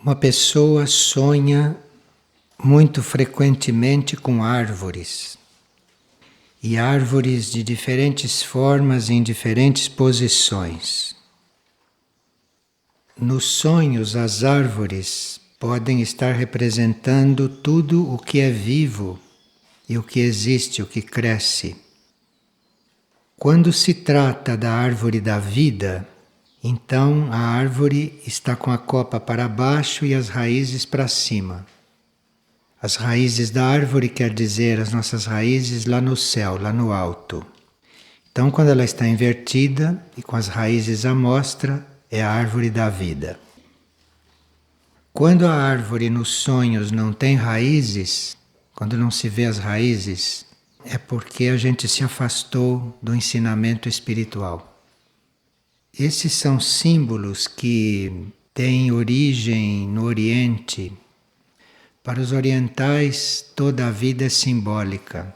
Uma pessoa sonha muito frequentemente com árvores, e árvores de diferentes formas em diferentes posições. Nos sonhos, as árvores podem estar representando tudo o que é vivo e o que existe, o que cresce. Quando se trata da árvore da vida, então a árvore está com a copa para baixo e as raízes para cima. As raízes da árvore quer dizer as nossas raízes lá no céu, lá no alto. Então, quando ela está invertida e com as raízes à mostra, é a árvore da vida. Quando a árvore nos sonhos não tem raízes, quando não se vê as raízes, é porque a gente se afastou do ensinamento espiritual. Esses são símbolos que têm origem no Oriente. Para os orientais, toda a vida é simbólica.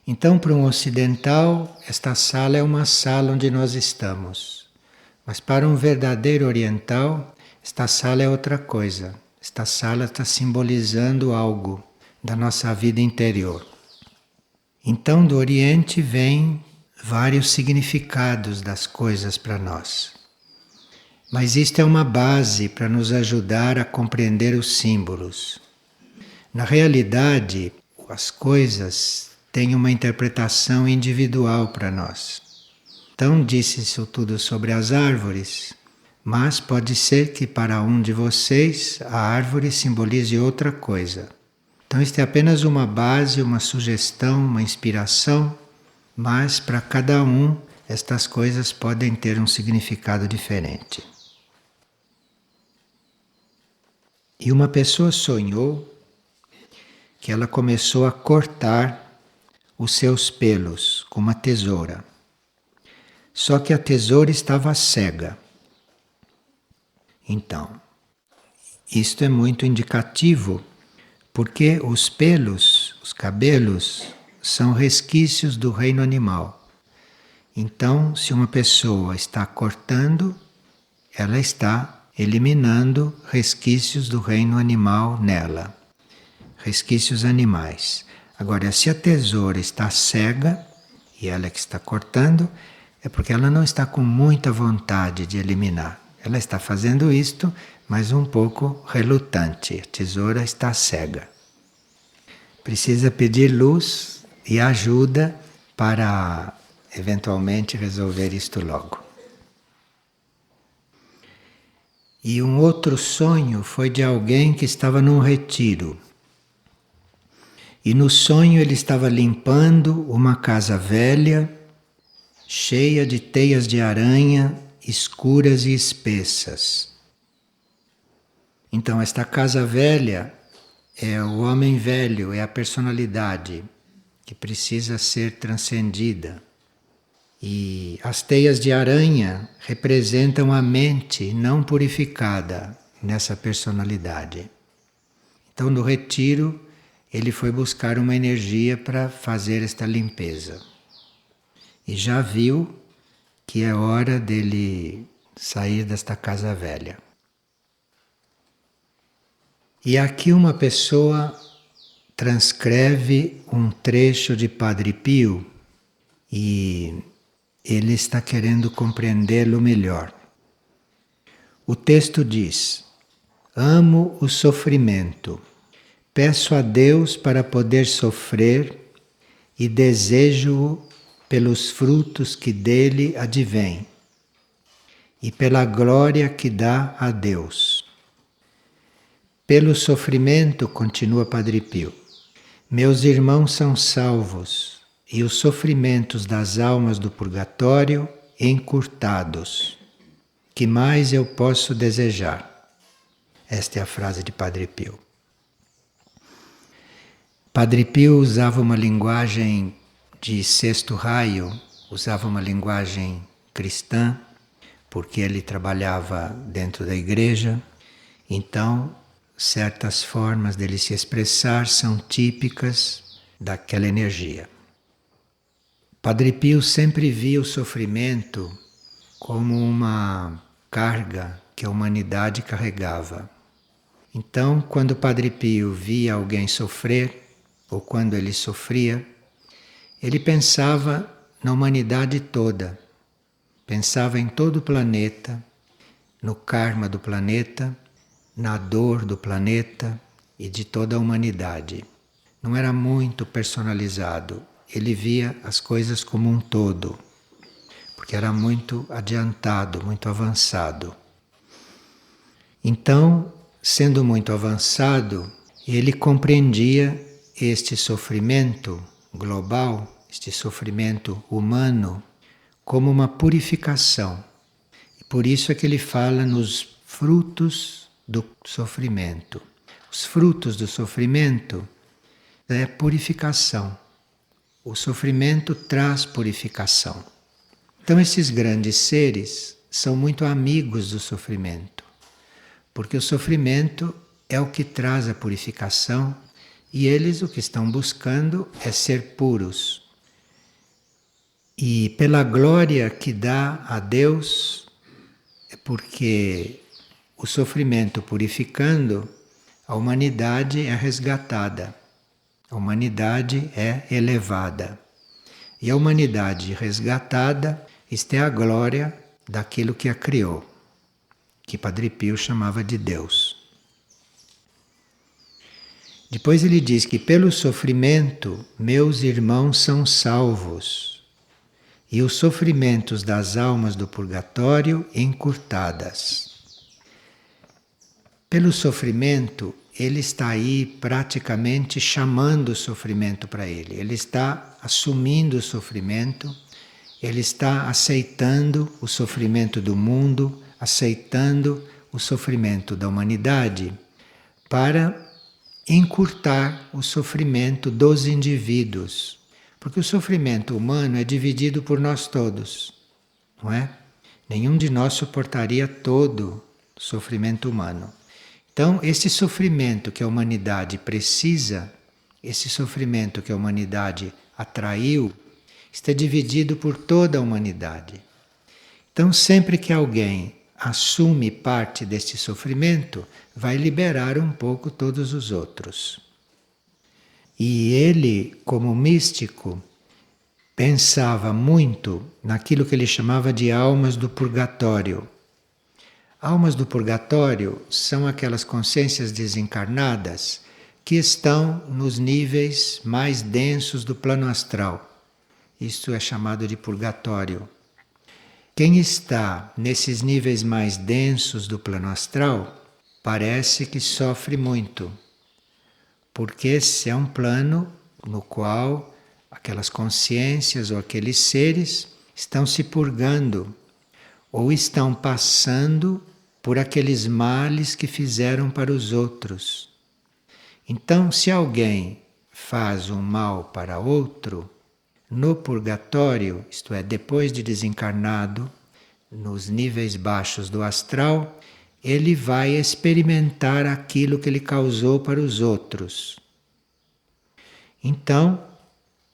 Então, para um ocidental, esta sala é uma sala onde nós estamos. Mas para um verdadeiro oriental, esta sala é outra coisa. Esta sala está simbolizando algo da nossa vida interior. Então, do Oriente vem vários significados das coisas para nós. Mas isto é uma base para nos ajudar a compreender os símbolos. Na realidade, as coisas têm uma interpretação individual para nós. Então, disse isso tudo sobre as árvores, mas pode ser que para um de vocês a árvore simbolize outra coisa. Então, isto é apenas uma base, uma sugestão, uma inspiração, mas para cada um estas coisas podem ter um significado diferente. E uma pessoa sonhou que ela começou a cortar os seus pelos com uma tesoura. Só que a tesoura estava cega. Então, isto é muito indicativo, porque os pelos, os cabelos, são resquícios do reino animal. Então, se uma pessoa está cortando, ela está eliminando resquícios do reino animal nela. Resquícios animais. Agora, se a tesoura está cega, e ela é que está cortando, é porque ela não está com muita vontade de eliminar. Ela está fazendo isto, mas um pouco relutante. A tesoura está cega. Precisa pedir luz e ajuda para eventualmente resolver isto logo. E um outro sonho foi de alguém que estava num retiro. E no sonho ele estava limpando uma casa velha, cheia de teias de aranha, escuras e espessas. Então, esta casa velha é o homem velho, é a personalidade que precisa ser transcendida. E as teias de aranha representam a mente não purificada nessa personalidade. Então, no retiro, ele foi buscar uma energia para fazer esta limpeza. E já viu que é hora dele sair desta casa velha. E aqui uma pessoa transcreve um trecho de Padre Pio e ele está querendo compreendê-lo melhor. O texto diz: amo o sofrimento, peço a Deus para poder sofrer e desejo-o pelos frutos que dele advêm e pela glória que dá a Deus. Pelo sofrimento, continua Padre Pio, meus irmãos são salvos e os sofrimentos das almas do purgatório encurtados. Que mais eu posso desejar? Esta é a frase de Padre Pio. Padre Pio usava uma linguagem de sexto raio, usava uma linguagem cristã, porque ele trabalhava dentro da igreja, então certas formas dele se expressar são típicas daquela energia. Padre Pio sempre via o sofrimento como uma carga que a humanidade carregava. Então, quando o Padre Pio via alguém sofrer, ou quando ele sofria, ele pensava na humanidade toda, pensava em todo o planeta, no karma do planeta, na dor do planeta e de toda a humanidade. Não era muito personalizado, ele via as coisas como um todo, porque era muito adiantado, muito avançado. Então, sendo muito avançado, ele compreendia este sofrimento global, este sofrimento humano, como uma purificação. E por isso é que ele fala nos frutos do sofrimento. Os frutos do sofrimento é purificação. O sofrimento traz purificação. Então, esses grandes seres são muito amigos do sofrimento, porque o sofrimento é o que traz a purificação e eles o que estão buscando é ser puros. E pela glória que dá a Deus, é porque o sofrimento purificando, a humanidade é resgatada, a humanidade é elevada. E a humanidade resgatada, isto é a glória daquilo que a criou, que Padre Pio chamava de Deus. Depois ele diz que pelo sofrimento meus irmãos são salvos e os sofrimentos das almas do purgatório encurtadas. Pelo sofrimento, ele está aí praticamente chamando o sofrimento para ele. Ele está assumindo o sofrimento, ele está aceitando o sofrimento do mundo, aceitando o sofrimento da humanidade para encurtar o sofrimento dos indivíduos. Porque o sofrimento humano é dividido por nós todos, não é? Nenhum de nós suportaria todo o sofrimento humano. Então, esse sofrimento que a humanidade precisa, esse sofrimento que a humanidade atraiu, está dividido por toda a humanidade. Então, sempre que alguém assume parte deste sofrimento, vai liberar um pouco todos os outros. E ele, como místico, pensava muito naquilo que ele chamava de almas do purgatório. Almas do purgatório são aquelas consciências desencarnadas que estão nos níveis mais densos do plano astral. Isto é chamado de purgatório. Quem está nesses níveis mais densos do plano astral parece que sofre muito, porque esse é um plano no qual aquelas consciências ou aqueles seres estão se purgando ou estão passando por aqueles males que fizeram para os outros. Então, se alguém faz um mal para outro, no purgatório, isto é, depois de desencarnado, nos níveis baixos do astral, ele vai experimentar aquilo que ele causou para os outros. Então,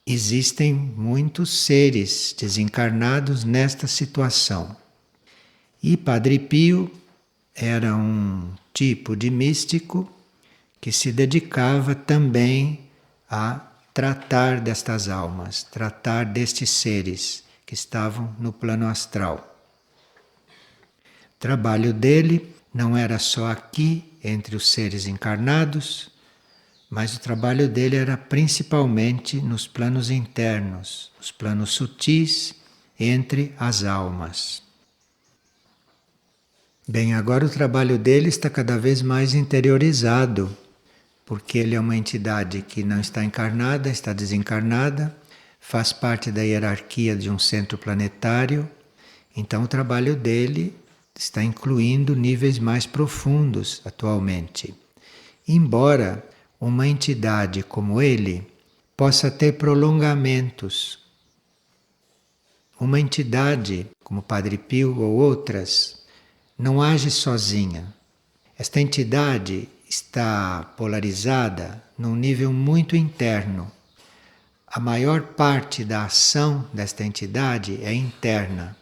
existem muitos seres desencarnados nesta situação. E Padre Pio era um tipo de místico que se dedicava também a tratar destas almas, tratar destes seres que estavam no plano astral. O trabalho dele não era só aqui, entre os seres encarnados, mas o trabalho dele era principalmente nos planos internos, os planos sutis, entre as almas. Bem, agora o trabalho dele está cada vez mais interiorizado, porque ele é uma entidade que não está encarnada, está desencarnada, faz parte da hierarquia de um centro planetário, então o trabalho dele está incluindo níveis mais profundos atualmente. Embora uma entidade como ele possa ter prolongamentos, uma entidade como Padre Pio ou outras não age sozinha. Esta entidade está polarizada num nível muito interno. A maior parte da ação desta entidade é interna.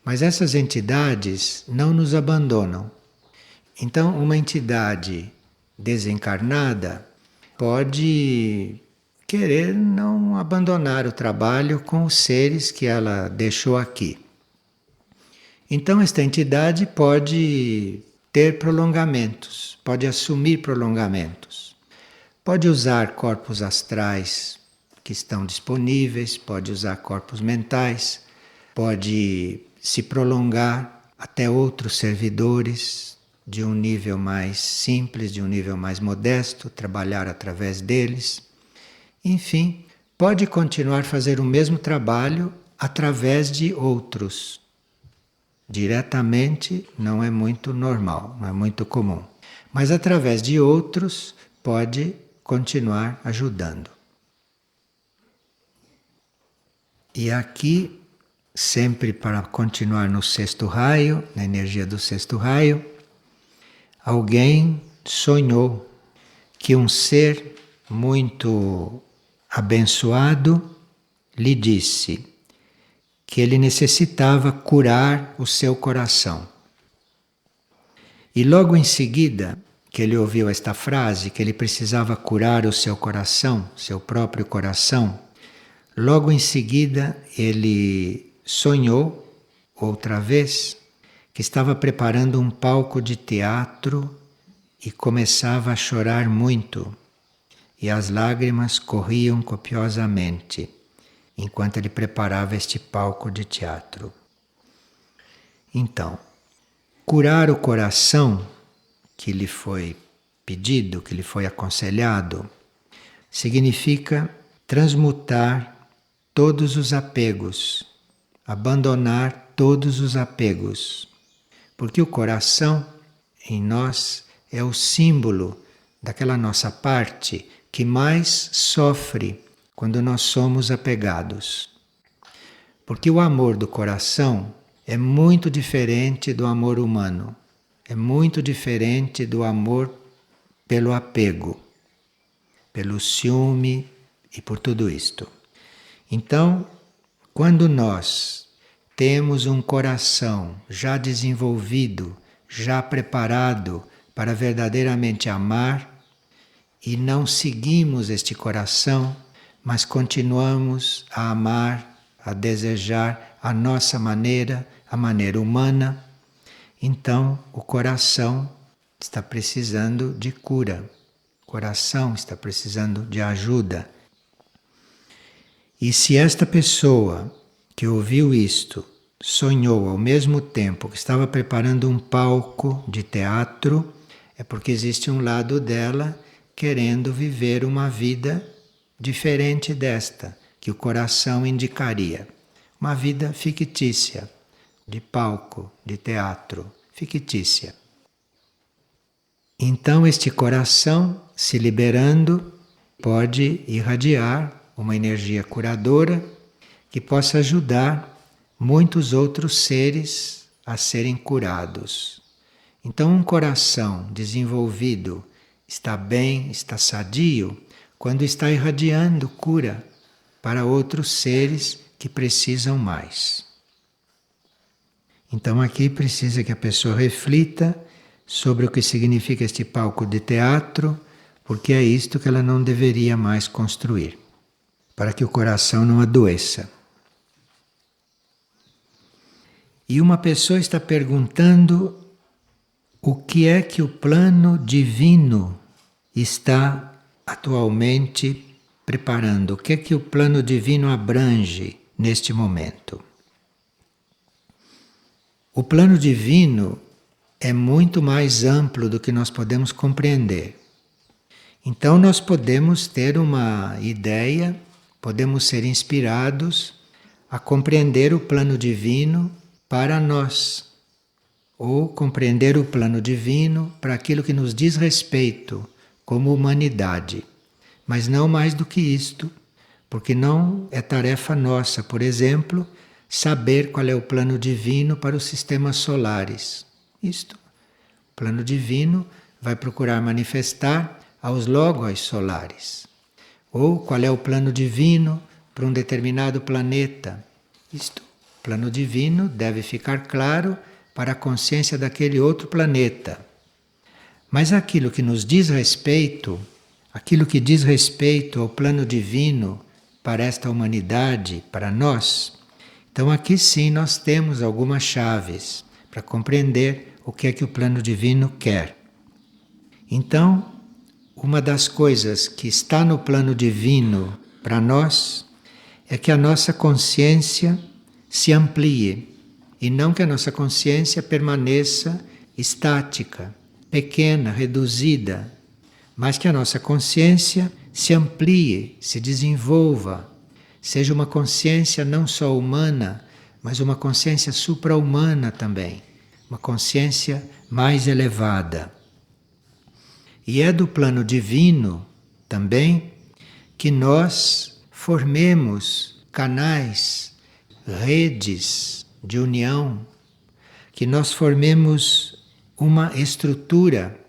Mas essas entidades não nos abandonam. Então, uma entidade desencarnada pode querer não abandonar o trabalho com os seres que ela deixou aqui. Então, esta entidade pode ter prolongamentos, pode assumir prolongamentos, pode usar corpos astrais que estão disponíveis, pode usar corpos mentais, pode se prolongar até outros servidores de um nível mais simples, de um nível mais modesto, trabalhar através deles. Enfim, pode continuar a fazer o mesmo trabalho através de outros. Diretamente não é muito normal, não é muito comum. Mas através de outros pode continuar ajudando. E aqui, sempre para continuar no sexto raio, na energia do sexto raio, alguém sonhou que um ser muito abençoado lhe disse que ele necessitava curar o seu coração. E logo em seguida que ele ouviu esta frase, que ele precisava curar o seu coração, seu próprio coração, logo em seguida ele sonhou outra vez que estava preparando um palco de teatro e começava a chorar muito. E as lágrimas corriam copiosamente enquanto ele preparava este palco de teatro. Então, curar o coração que lhe foi pedido, que lhe foi aconselhado, significa transmutar todos os apegos, abandonar todos os apegos, porque o coração em nós é o símbolo daquela nossa parte que mais sofre quando nós somos apegados. Porque o amor do coração é muito diferente do amor humano, é muito diferente do amor pelo apego, pelo ciúme e por tudo isto. Então, quando nós temos um coração já desenvolvido, já preparado para verdadeiramente amar, e não seguimos este coração, mas continuamos a amar, a desejar a nossa maneira, a maneira humana, então o coração está precisando de cura, o coração está precisando de ajuda. E se esta pessoa que ouviu isto sonhou ao mesmo tempo que estava preparando um palco de teatro, é porque existe um lado dela querendo viver uma vida diferente desta que o coração indicaria. Uma vida fictícia, de palco, de teatro, fictícia. Então este coração, se liberando, pode irradiar uma energia curadora que possa ajudar muitos outros seres a serem curados. Então um coração desenvolvido está bem, está sadio, quando está irradiando cura para outros seres que precisam mais. Então aqui precisa que a pessoa reflita sobre o que significa este palco de teatro, porque é isto que ela não deveria mais construir, para que o coração não adoeça. E uma pessoa está perguntando o que é que o plano divino está atualmente preparando, o que é que o plano divino abrange neste momento. O plano divino é muito mais amplo do que nós podemos compreender. Então nós podemos ter uma ideia, podemos ser inspirados a compreender o plano divino para nós, ou compreender o plano divino para aquilo que nos diz respeito como humanidade. Mas não mais do que isto, porque não é tarefa nossa, por exemplo, saber qual é o plano divino para os sistemas solares. Isto, o plano divino vai procurar manifestar aos logos solares. Ou qual é o plano divino para um determinado planeta. Isto, o plano divino deve ficar claro para a consciência daquele outro planeta. Mas aquilo que nos diz respeito, aquilo que diz respeito ao plano divino para esta humanidade, para nós, então aqui sim nós temos algumas chaves para compreender o que é que o plano divino quer. Então, uma das coisas que está no plano divino para nós é que a nossa consciência se amplie e não que a nossa consciência permaneça estática, pequena, reduzida, mas que a nossa consciência se amplie, se desenvolva, seja uma consciência não só humana, mas uma consciência supra-humana também, uma consciência mais elevada. E é do plano divino também que nós formemos canais, redes de união, que nós formemos uma estrutura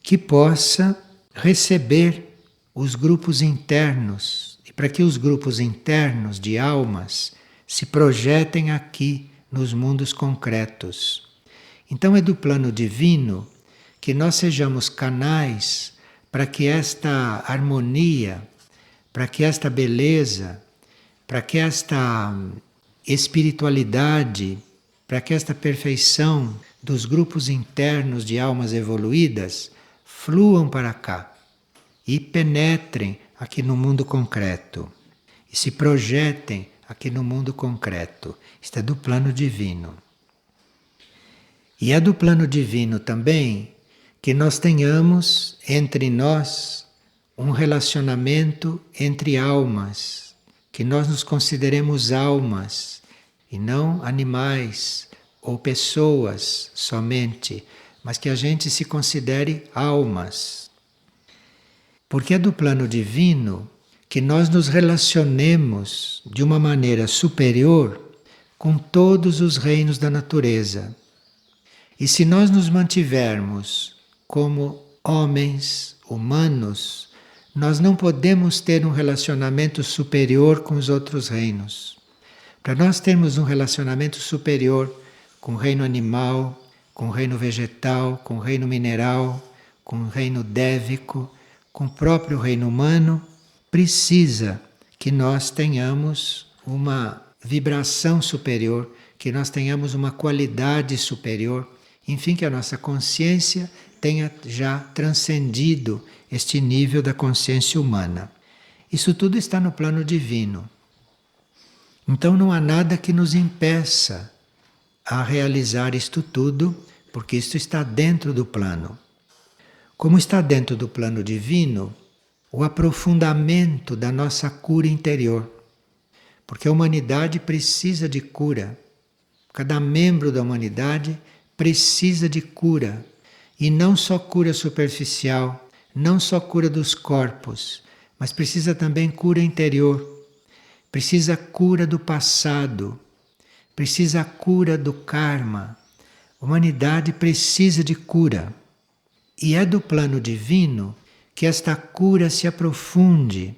que possa receber os grupos internos, e para que os grupos internos de almas se projetem aqui nos mundos concretos. Então é do plano divino que nós sejamos canais para que esta harmonia, para que esta beleza, para que esta espiritualidade, para que esta perfeição dos grupos internos de almas evoluídas fluam para cá e penetrem aqui no mundo concreto e se projetem aqui no mundo concreto. Isto é do plano divino. E é do plano divino também que nós tenhamos entre nós um relacionamento entre almas, que nós nos consideremos almas e não animais ou pessoas somente, mas que a gente se considere almas. Porque é do plano divino que nós nos relacionemos de uma maneira superior com todos os reinos da natureza. E se nós nos mantivermos como homens, humanos, nós não podemos ter um relacionamento superior com os outros reinos. Para nós termos um relacionamento superior com o reino animal, com o reino vegetal, com o reino mineral, com o reino dévico, com o próprio reino humano, precisa que nós tenhamos uma vibração superior, que nós tenhamos uma qualidade superior, enfim, que a nossa consciência tenha já transcendido este nível da consciência humana. Isso tudo está no plano divino. Então não há nada que nos impeça a realizar isto tudo, porque isto está dentro do plano. Como está dentro do plano divino, o aprofundamento da nossa cura interior. Porque a humanidade precisa de cura. Cada membro da humanidade precisa de cura. E não só cura superficial, não só cura dos corpos, mas precisa também cura interior. Precisa cura do passado. Precisa a cura do karma. A humanidade precisa de cura. E é do plano divino que esta cura se aprofunde.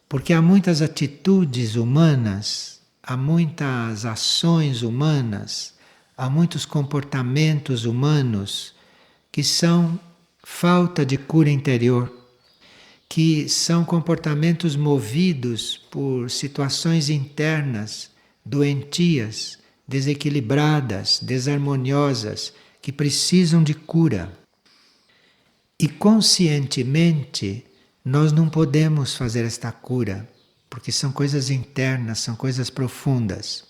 Porque há muitas atitudes humanas, há muitas ações humanas, há muitos comportamentos humanos que são falta de cura interior, que são comportamentos movidos por situações internas doentias, desequilibradas, desarmoniosas, que precisam de cura. E conscientemente nós não podemos fazer esta cura, porque são coisas internas, são coisas profundas.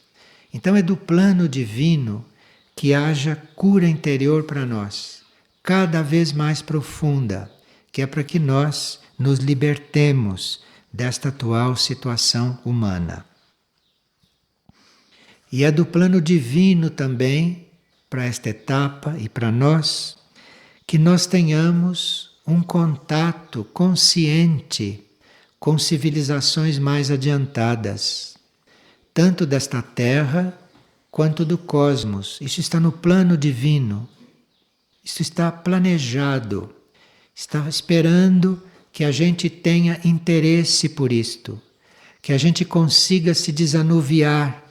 Então é do plano divino que haja cura interior para nós, cada vez mais profunda, que é para que nós nos libertemos desta atual situação humana. E é do plano divino também, para esta etapa e para nós, que nós tenhamos um contato consciente com civilizações mais adiantadas, tanto desta Terra quanto do cosmos. Isso está no plano divino, isso está planejado, está esperando que a gente tenha interesse por isto, que a gente consiga se desanuviar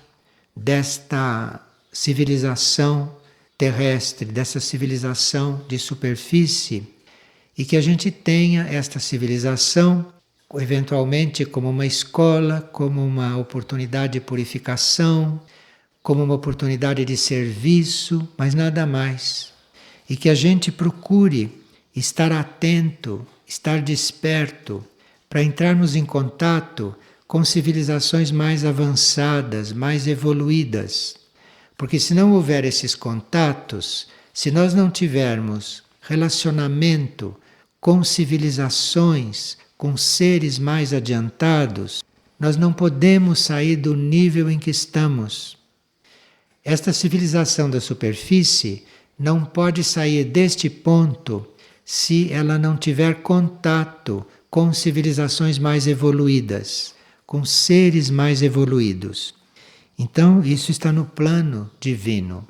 desta civilização terrestre, dessa civilização de superfície, e que a gente tenha esta civilização eventualmente como uma escola, como uma oportunidade de purificação, como uma oportunidade de serviço, mas nada mais. E que a gente procure estar atento, estar desperto, para entrarmos em contato com civilizações mais avançadas, mais evoluídas. Porque se não houver esses contatos, se nós não tivermos relacionamento com civilizações, com seres mais adiantados, nós não podemos sair do nível em que estamos. Esta civilização da superfície não pode sair deste ponto se ela não tiver contato com civilizações mais evoluídas, com seres mais evoluídos. Então, isso está no plano divino.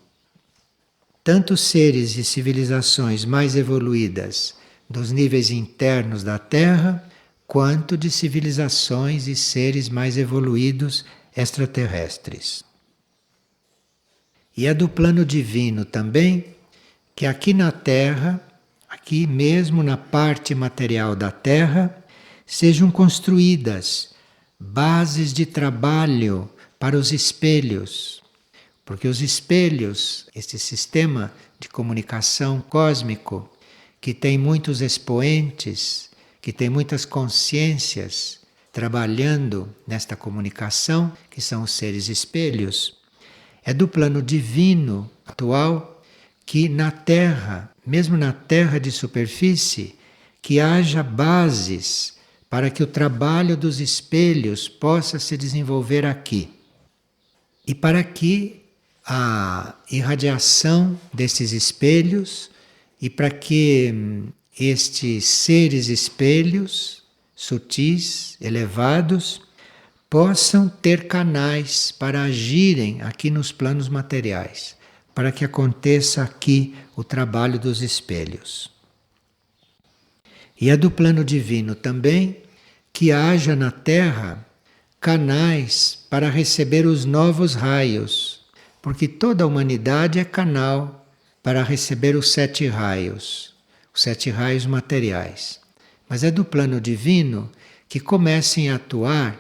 Tanto seres e civilizações mais evoluídas dos níveis internos da Terra, quanto de civilizações e seres mais evoluídos extraterrestres. E é do plano divino também que aqui na Terra, aqui mesmo na parte material da Terra, sejam construídas bases de trabalho para os espelhos. Porque os espelhos, este sistema de comunicação cósmico, que tem muitos expoentes, que tem muitas consciências trabalhando nesta comunicação, que são os seres espelhos, é do plano divino atual que na Terra, mesmo na Terra de superfície, que haja bases para que o trabalho dos espelhos possa se desenvolver aqui. E para que a irradiação desses espelhos e para que estes seres espelhos, sutis, elevados, possam ter canais para agirem aqui nos planos materiais, para que aconteça aqui o trabalho dos espelhos. E é do plano divino também que haja na Terra canais para receber os novos raios, porque toda a humanidade é canal para receber os 7 raios, os 7 raios materiais. Mas é do plano divino que comecem a atuar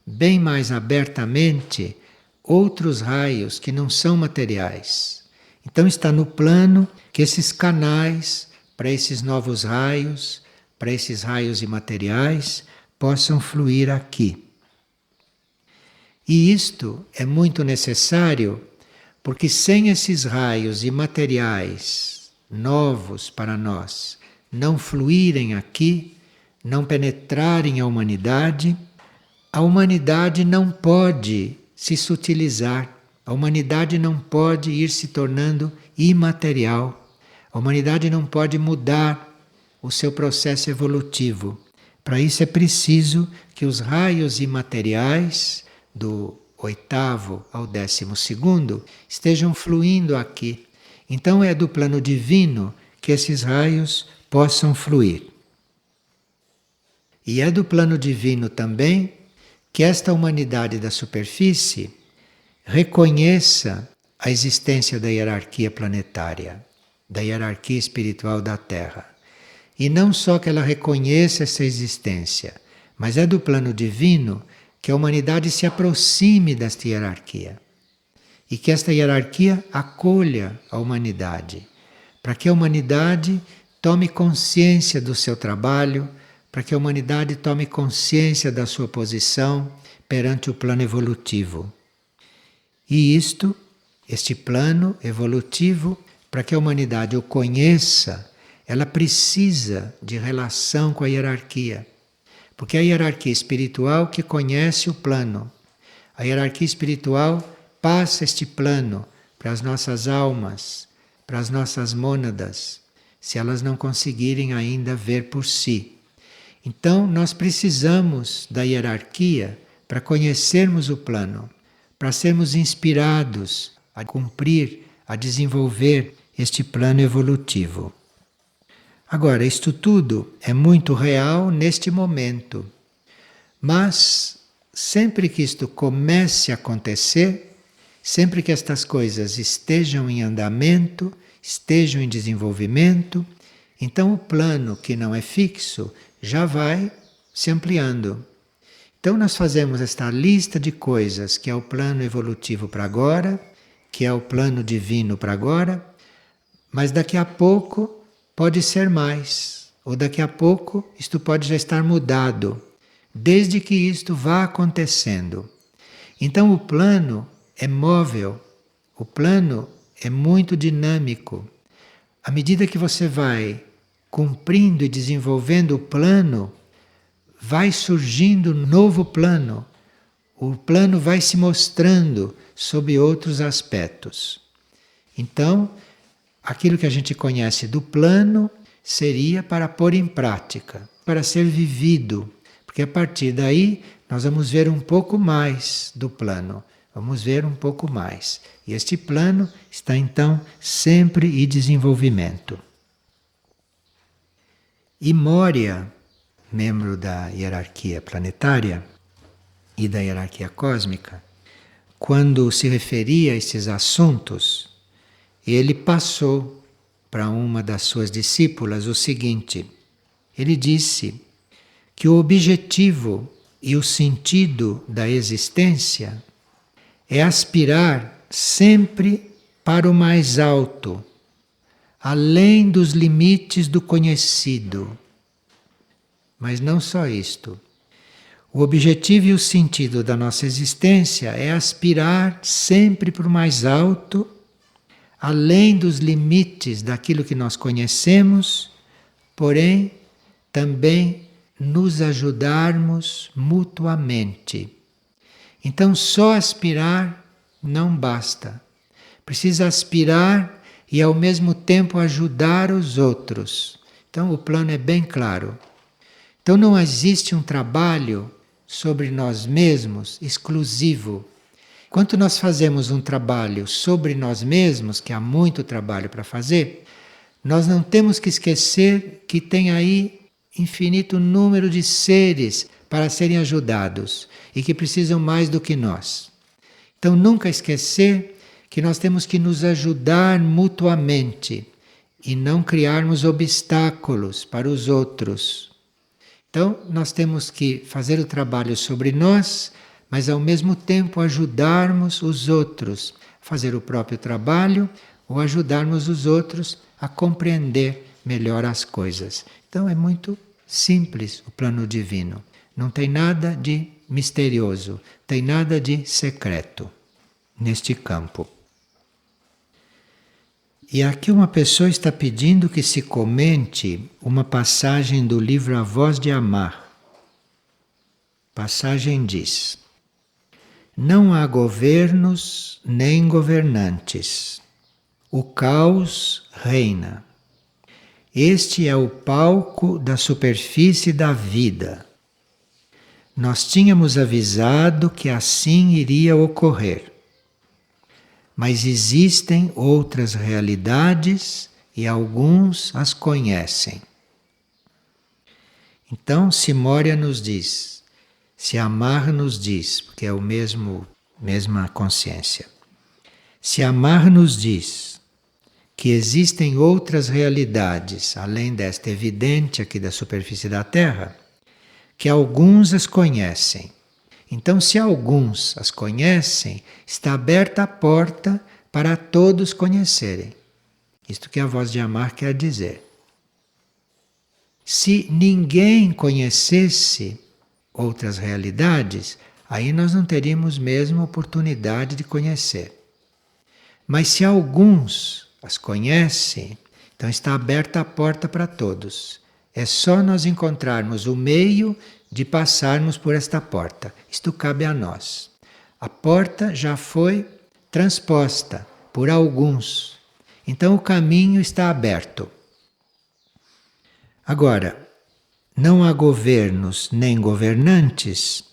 bem mais abertamente outros raios que não são materiais. Então está no plano que esses canais para esses novos raios, para esses raios imateriais, possam fluir aqui. E isto é muito necessário, porque sem esses raios imateriais novos para nós não fluírem aqui, não penetrarem a humanidade não pode se sutilizar, a humanidade não pode ir se tornando imaterial, a humanidade não pode mudar o seu processo evolutivo. Para isso é preciso que os raios imateriais do 8º ao 12º estejam fluindo aqui. Então é do plano divino que esses raios possam fluir. E é do plano divino também que esta humanidade da superfície reconheça a existência da hierarquia planetária, da hierarquia espiritual da Terra. E não só que ela reconheça essa existência, mas é do plano divino que a humanidade se aproxime desta hierarquia. E que esta hierarquia acolha a humanidade, para que a humanidade tome consciência do seu trabalho, para que a humanidade tome consciência da sua posição perante o plano evolutivo. E este plano evolutivo, para que a humanidade o conheça, ela precisa de relação com a hierarquia. Porque é a hierarquia espiritual que conhece o plano. A hierarquia espiritual passa este plano para as nossas almas, para as nossas mônadas, se elas não conseguirem ainda ver por si. Então, nós precisamos da hierarquia para conhecermos o plano, para sermos inspirados a cumprir, a desenvolver este plano evolutivo. Agora, isto tudo é muito real neste momento, mas sempre que isto comece a acontecer, Sempre que estas coisas estejam em andamento, estejam em desenvolvimento, então o plano que não é fixo já vai se ampliando. Então nós fazemos esta lista de coisas que é o plano evolutivo para agora, que é o plano divino para agora, mas daqui a pouco pode ser mais, ou daqui a pouco isto pode já estar mudado, desde que isto vá acontecendo. Então o plano é móvel, o plano é muito dinâmico. À medida que você vai cumprindo e desenvolvendo o plano, vai surgindo um novo plano. O plano vai se mostrando sob outros aspectos. Então, aquilo que a gente conhece do plano seria para pôr em prática, para ser vivido, porque a partir daí nós vamos ver um pouco mais do plano, vamos ver um pouco mais. E este plano está então sempre em desenvolvimento. E Moria, membro da hierarquia planetária e da hierarquia cósmica, quando se referia a esses assuntos, ele passou para uma das suas discípulas o seguinte: ele disse que o objetivo e o sentido da existência é aspirar sempre para o mais alto, além dos limites do conhecido. Mas não só isto. O objetivo e o sentido da nossa existência é aspirar sempre para o mais alto, além dos limites daquilo que nós conhecemos, porém também nos ajudarmos mutuamente. Então, só aspirar não basta. Precisa aspirar e, ao mesmo tempo, ajudar os outros. Então, o plano é bem claro. Então, não existe um trabalho sobre nós mesmos exclusivo. Enquanto nós fazemos um trabalho sobre nós mesmos, que há muito trabalho para fazer, nós não temos que esquecer que tem aí infinito número de seres para serem ajudados e que precisam mais do que nós. Então, nunca esquecer que nós temos que nos ajudar mutuamente e não criarmos obstáculos para os outros. Então, nós temos que fazer o trabalho sobre nós, mas ao mesmo tempo ajudarmos os outros a fazer o próprio trabalho ou ajudarmos os outros a compreender melhor as coisas. Então, é muito simples o plano divino. Não tem nada de misterioso, tem nada de secreto neste campo. E aqui uma pessoa está pedindo que se comente uma passagem do livro A Voz de Amar. Passagem diz: não há governos nem governantes. O caos reina. Este é o palco da superfície da vida. Nós tínhamos avisado que assim iria ocorrer. Mas existem outras realidades e alguns as conhecem. Então, se Moria nos diz, se Amar nos diz, porque é o mesma consciência, se Amar nos diz que existem outras realidades, além desta evidente aqui da superfície da Terra, que alguns as conhecem. Então, se alguns as conhecem, está aberta a porta para todos conhecerem. Isto que a Voz de Amar quer dizer. Se ninguém conhecesse outras realidades, aí nós não teríamos mesmo oportunidade de conhecer. Mas se alguns as conhecem, então está aberta a porta para todos. É só nós encontrarmos o meio de passarmos por esta porta. Isto cabe a nós. A porta já foi transposta por alguns. Então o caminho está aberto. Agora, não há governos nem governantes,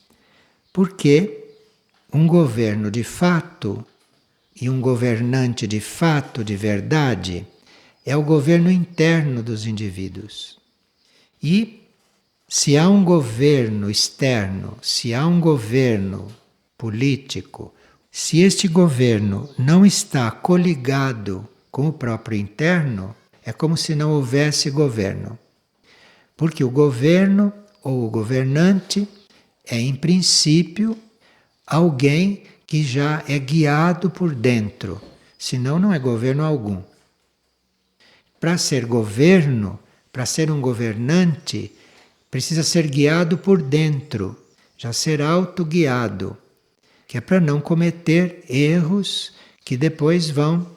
porque um governo de fato e um governante de fato, de verdade, é o governo interno dos indivíduos. E se há um governo externo, se há um governo político Se este governo não está coligado com o próprio interno, é como se não houvesse governo. Porque o governo ou o governante é, em princípio, alguém que já é guiado por dentro, senão não é governo algum. Para ser governo, para ser um governante, precisa ser guiado por dentro, já ser autoguiado, que é para não cometer erros que depois vão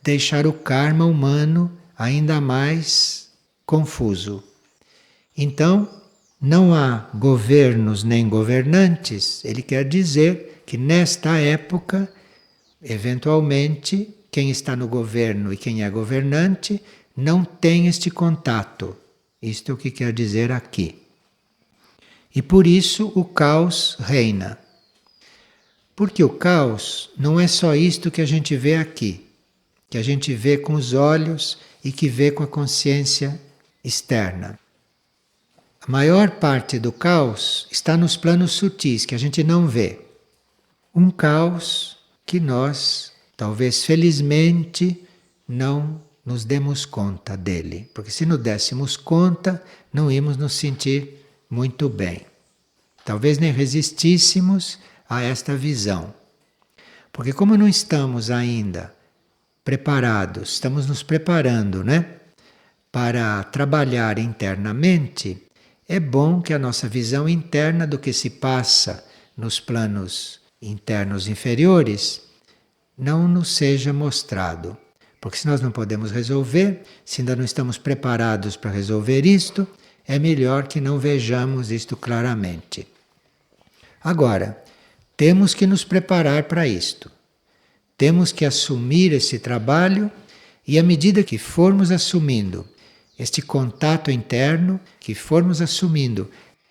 deixar o karma humano ainda mais confuso. Então, não há governos nem governantes, ele quer dizer que nesta época, eventualmente, quem está no governo e quem é governante não tem este contato. Isto é o que quer dizer aqui. E por isso o caos reina. Porque o caos não é só isto que a gente vê aqui, que a gente vê com os olhos e que vê com a consciência externa. A maior parte do caos está nos planos sutis, que a gente não vê. Um caos que nós, talvez felizmente, não nos demos conta dele. Porque se nos dessemos conta, não íamos nos sentir muito bem. Talvez nem resistíssemos a esta visão. Porque como não estamos ainda preparados, estamos nos preparando, né? Para trabalhar internamente, é bom que a nossa visão interna do que se passa nos planos internos inferiores não nos seja mostrado. Porque se nós não podemos resolver, se ainda não estamos preparados para resolver isto, é melhor que não vejamos isto claramente. Agora, temos que nos preparar para isto. Temos que assumir esse trabalho e à medida que formos assumindo este contato interno, que formos assumindo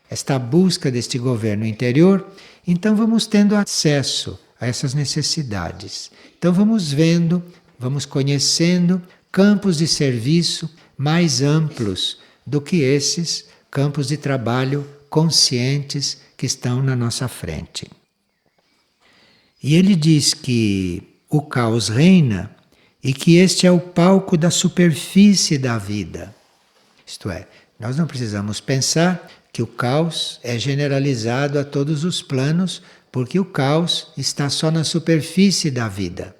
esta busca deste governo interior, então vamos tendo acesso a essas necessidades. Então vamos vendo, vamos conhecendo campos de serviço mais amplos do que esses campos de trabalho conscientes que estão na nossa frente. E ele diz que o caos reina e que este é o palco da superfície da vida. Isto é, nós não precisamos pensar que o caos é generalizado a todos os planos, porque o caos está só na superfície da vida.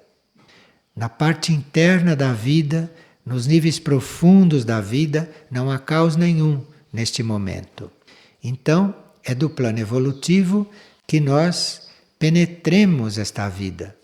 Na parte interna da vida, nos níveis profundos da vida, não há caos nenhum neste momento. Então, é do plano evolutivo que nós penetremos esta vida,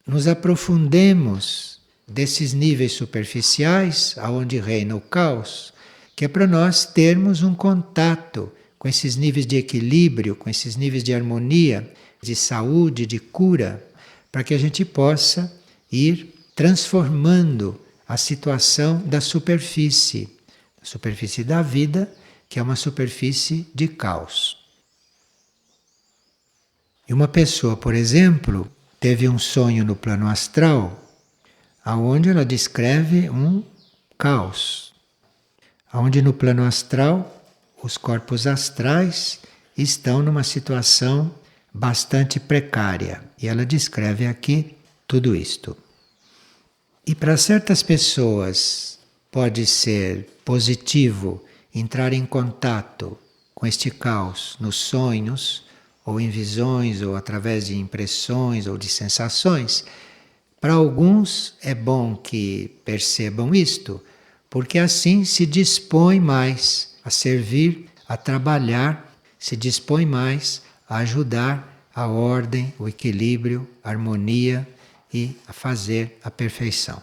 nos aprofundemos desses níveis superficiais, aonde reina o caos, que é para nós termos um contato com esses níveis de equilíbrio, com esses níveis de harmonia, de saúde, de cura, para que a gente possa ir transformando a situação da superfície da vida, que é uma superfície de caos. E uma pessoa, por exemplo, teve um sonho no plano astral, aonde ela descreve um caos, aonde no plano astral os corpos astrais estão numa situação bastante precária. E ela descreve aqui tudo isto. E para certas pessoas pode ser positivo entrar em contato com este caos nos sonhos, ou em visões, ou através de impressões ou de sensações. Para alguns é bom que percebam isto, porque assim se dispõe mais a servir, a trabalhar, se dispõe mais a ajudar a ordem, o equilíbrio, a harmonia e a fazer a perfeição.